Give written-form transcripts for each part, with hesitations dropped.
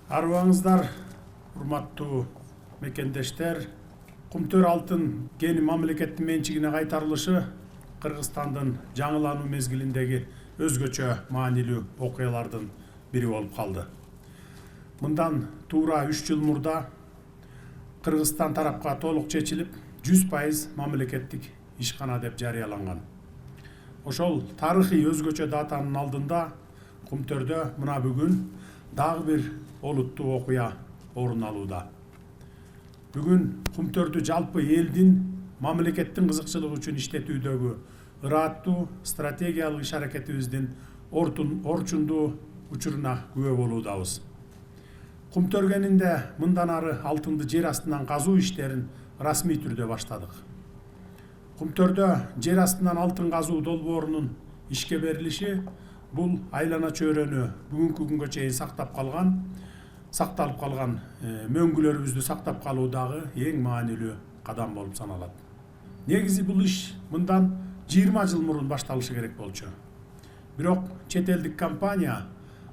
Арыбаңыздар, урматтуу мекендештер. Кумтөр алтын кени мамлекеттин менчигине кайтарылышы Кыргызстандын жаңылануу мезгилиндеги өзгөчө маанилүү окуялардын бири болуп калды. Мындан туура 3 жыл мурда Кыргызстан тарапка толук чечилип, 100% мамлекеттик ишкана деп жарыяланган. Ошол тарыхый өзгөчө датанын алдында Кумтөрдө мына бүгүн дагы бир олуттуу окуя орун алууда. Бүгүн Кумтөрдү жалпы элдин мамлекеттин кызыкчылыгы үчүн иштетүүдөгү ырааттуу стратегиялык иш аракетибиздин орчундуу учуруна күбө болуудабыз. Кумтөргенинде мындан ары алтынды жер астынан казуу иштерин расмий түрдө баштадык. Кумтөрдө жер астынан алтын казуу долбоорунун ишке берилиши бул айлана чөйрөнү бүгүнкү күнгө чейин сакталып калган мөңгүлөрүбүздү сактап калуудагы эң маанилүү кадам болуп саналат. Негизи бул иш мындан 20 жыл мурун башталышы керек болчу. Бирок чет элдик компания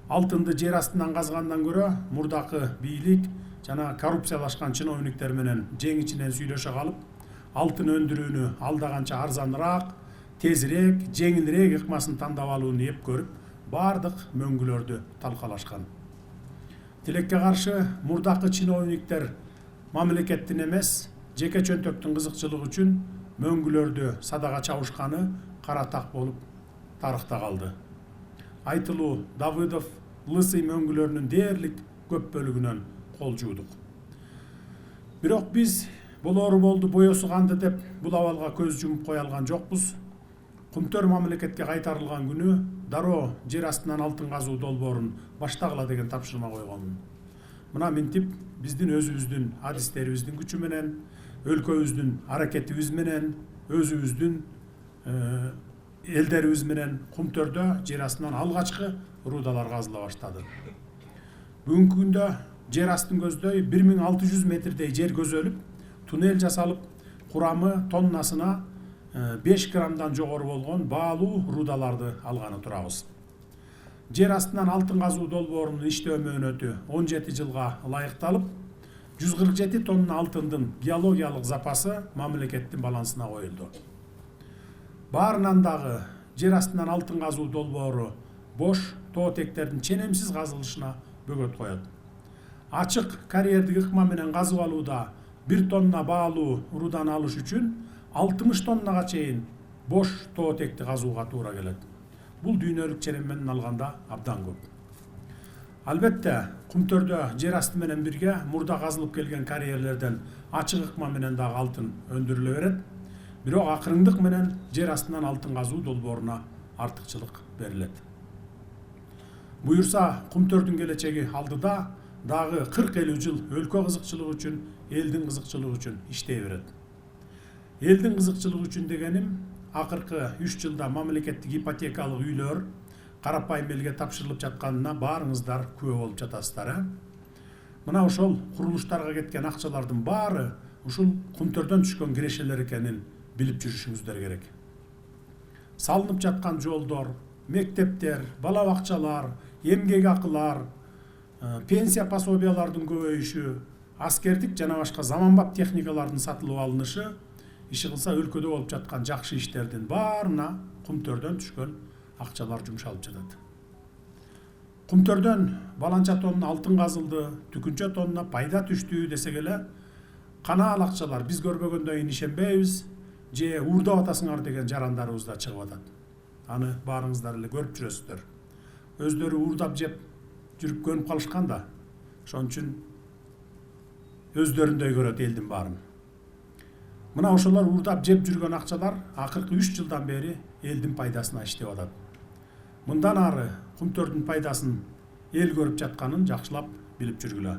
алтынды жер астынан казгандан көрө мурдакы бийлик жана коррупциялашкан чиновниктер менен жең ичинен сүйлөшө калып, алтын өндүрүүнү алдаганча арзаныраак, тезирээк, жеңилирээк ыкмасын тандап алууну эп көрүп, бардык мөңгүлөрдү талкалашкан. Тилекке каршы мурдакы чиновниктер мамлекеттин эмес, жеке чөнтөктүн кызыкчылыгы үчүн мөңгүлөрдү садага чабышканы кара так болуп тарыхта калды. Айтылуу Давыдов, Лысый мөңгүлөрүнүн дээрлик көп бөлүгүнөн кол жуудук. Бирок биз болору болду, боесу канды деп бул абалга көз жумуп кое алган жокпуз. Кумтөр мамлекетке кайтарылган күнү дароо жер астынан алтын казуу долбоорун баштагыла деген тапшырма койгонмун. Мына минтип биздин өзүбүздүн адистерибиздин күчү менен, өлкөбүздүн аракетибиз менен, өзүбүздүн элдерибиз менен Кумтөрдө жер астынан алгачкы рудалар казыла баштады. Бүгүнкү күндө жер астын көздөй 1600 метрдей жер көзөлүп, туннель жасалып, курамы тоннасына 5 граммдан жогору болгон баалуу рудаларды алганы турабыз. Жер астынан алтын казуу долбоорунун иштөө мөөнөтү 17 жылга ылайыкталып, 147 тонна алтындын геологиялык запасы мамлекеттин балансына коюлду. Баарынан дагы жер астынан алтын казуу долбоору бош тоотектердин ченемсиз казылышына бөгөт коет. Ачык карьердик ыкма менен казып алууда 1 тонна баалуу руданы алыш үчүн 60 тоннага чейин бош тоотекти казууга туура келет. Бул дүйнөлүк черем менен алганда абдан көп. Албетте, Кумтөрдө жер асты менен бирге мурда казылып келген карьерлерден ачык ыкма менен дагы алтын өндүрүлө берет. Бирок акырындык менен жер астынан алтын казуу долбооруна артыкчылык берилет. Буюрса, Кумтөрдүн келечеги алдыда дагы 40-50 жыл өлкө кызыкчылыгы үчүн, элдин кызыкчылыгы үчүн иштей берет. Элдин кызыкчылыгы үчүн дегеним, акыркы 3 жылда мамлекеттик ипотекалык үйлөр карапайым элге тапшырылып жатканына баарыңыздар күбө болуп жатасыздар. Мына ошол курулуштарга кеткен акчалардын баары ушул Кумтөрдөн түшкөн кирешелер экенин билип жүрүшүңүздөр керек. Салынып жаткан жолдор, мектептер, бала бакчалар, эмгек акылар, пенсия пособиялардын көбөйүшү, аскердик жана башка заманбап техникалардын сатылып алынышы, иши кылса өлкөдө болуп жаткан жакшы иштердин баарына Кумтөрдөн түшкөн акчалар жумшалып жатат. Кумтөрдөн баланча тонна алтын казылды, түкүнчө тонна пайда түштү десек эле, канаал акчалар биз көрбөгөндөн кийин ишенбейбиз, же уурдап атасыңар деген жарандарыбыз да чыгып атат. Аны баарыңыздар эле көрүп жүрөсүздөр. Өздөрү уурдап жеп жүрүп көнүп калышкан да, ошон үчүн өздөрүндөй көрөт элдин баарын. Мына ошолор уурдап жеп жүргөн акчалар акыркы 3 жылдан бери элдин пайдасына иштеп атат. Мындан ары Кумтөрдүн пайдасын эл көрүп жатканын жакшылап билип жүргүлө.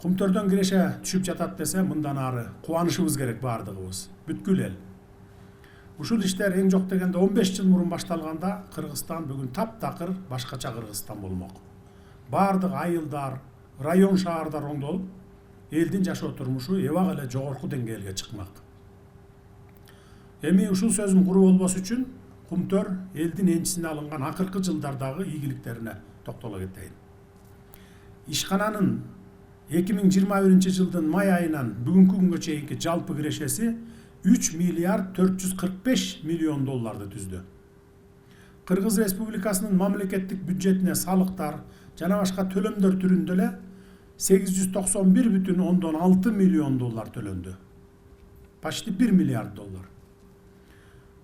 Кумтөрдөн киреше түшүп жатат десе, мындан ары кубанышыбыз керек бардыгыбыз, бүткүл эл. Ушул иштер эң жок дегенде 15 жыл мурун башталганда Кыргызстан бүгүн таптакыр башкача Кыргызстан болмок. Бардык айылдар, район шаардар оңдолуп, элдин жашоо турмушу эбак эле жогорку деңгээлге чыкмак. Эми ушул сөзүм куру болбош үчүн Кумтөр элдин энчисине алынган акыркы жылдардагы ийгиликтерине токтоло кетейин. ишкананын 2021 жылдын май айынан бүгүнкү күнгө чейинки жалпы кирешеси 3 миллиард 445 миллион долларды түздү. Кыргыз Республикасынын мамлекеттик бюджетине салыктар жана башка төлөмдөр түрүндө эле 891,6 миллион доллар төлөндү. Почти 1 миллиард доллар.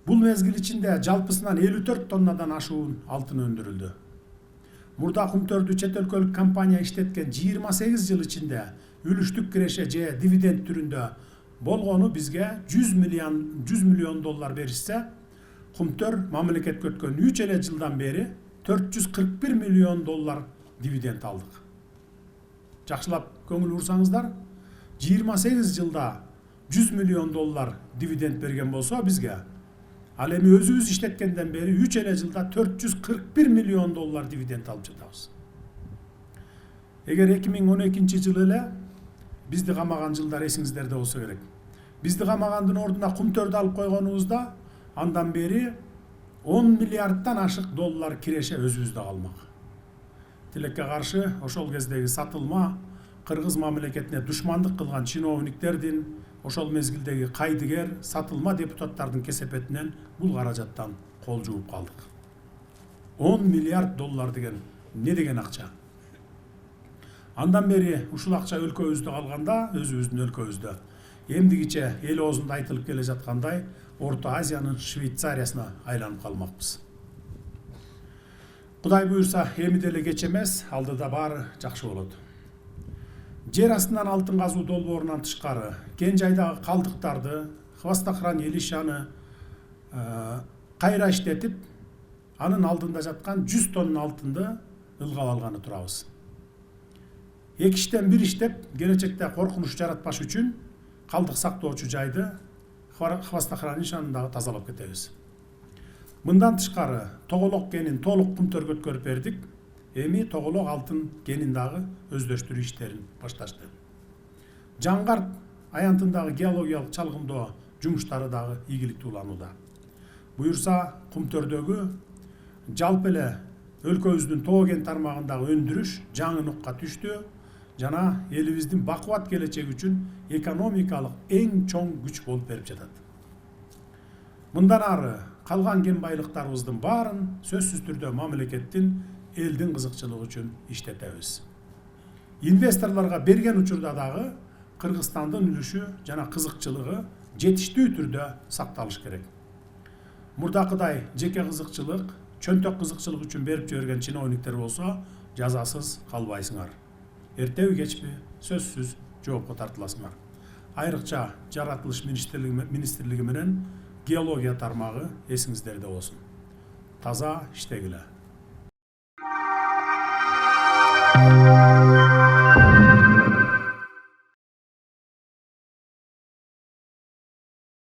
Бул мезгил ичинде жалпысынан 54 тоннадан ашуун алтын өндүрүлдү. Мурда кумтөрдү чет өлкөлүк компания иштеткен 28 жыл ичинде үлүштүк киреше же дивиденд түрүндө болгону бизге 100 миллион доллар беришсе, кумтөр мамлекетке өткөн 3 эле жылдан бери 441 миллион доллар дивиденд алдык. Жакшылап көңүл бурсаңыздар, 28 жылда 100 миллион доллар дивиденд берген болсо бизге, ал эми өзүбүз иштеткенден бери 3 эле жылда 441 миллион доллар дивиденд алып жатабыз. Эгер 2012 жылы эле бизди камаган жылдар эсиңиздерде болсо керек. Бизди камагандын ордуна кумтөрдү алып койгонубузда андан бери 10 миллиарддан ашык доллар киреше өзүбүздө калмак. Тилекке каршы ошол кездеги сатылма кыргыз мамлекетине душмандык кылган чиновниктердин, ошол мезгилдеги кайдыгер, сатылма депутаттардын кесепетинен бул каражаттан кол жууп калдык. 10 миллиард доллар деген не деген акча? Андан бери ушул акча өлкөбүздө калганда, өзүбүздүн өлкөбүздө эмдигиче эл оозунда айтылып келе жаткандай Орто Азиянын Швейцариясына айланып калмакпыз. Кудай буюрса, эми деле кеч эмес, алдыда баары жакшы болот. Жер астынан алтын казуу долбоорунан тышкары кен жайдагы калдыктарды, Хвостохран Елишаны кайра иштетип, анын алдында жаткан 100 тонна алтынды ылгап алганы турабыз. Эки иштен бир иштеп, келечекте коркунуч жаратпаш үчүн калдык сактоочу жайды Хвостохран Елишанындагы тазалап кетебиз. Мындан тышкары тоголок кенин толук кумтөргө өткөрүп бердик. Эми тоголок алтын кенин дагы өздөштүрүү иштерин башташты. Жаңгарт аянтындагы геологиялык чалгындоо жумуштары дагы ийгиликтүү уланууда. Буюрса, кумтөрдөгү жалпы эле өлкөбүздүн тоо кен тармагындагы өндүрүш жаңы нукка түштү жана элибиздин бакубат келечеги үчүн экономикалык эң чоң күч болуп берип жатат. Мындан ары калган кен байлыктарыбыздын баарын сөзсүз түрдө мамлекеттин, элдин кызыкчылыгы үчүн иштетебиз. Инвесторлорго берген учурда дагы Кыргызстандын үлүшү жана кызыкчылыгы жетиштүү түрдө сакталыш керек. Мурдакыдай жеке кызыкчылык, чөнтөк кызыкчылык үчүн берип жиберген чиновниктер болсо, жазасыз калбайсыңар. Эртеби кечпи сөзсүз жоопко тартыласыңар. Айрыкча жаратылыш министрлиги менен геология тармагы эсиңиздерде болсун. Таза иштегиле.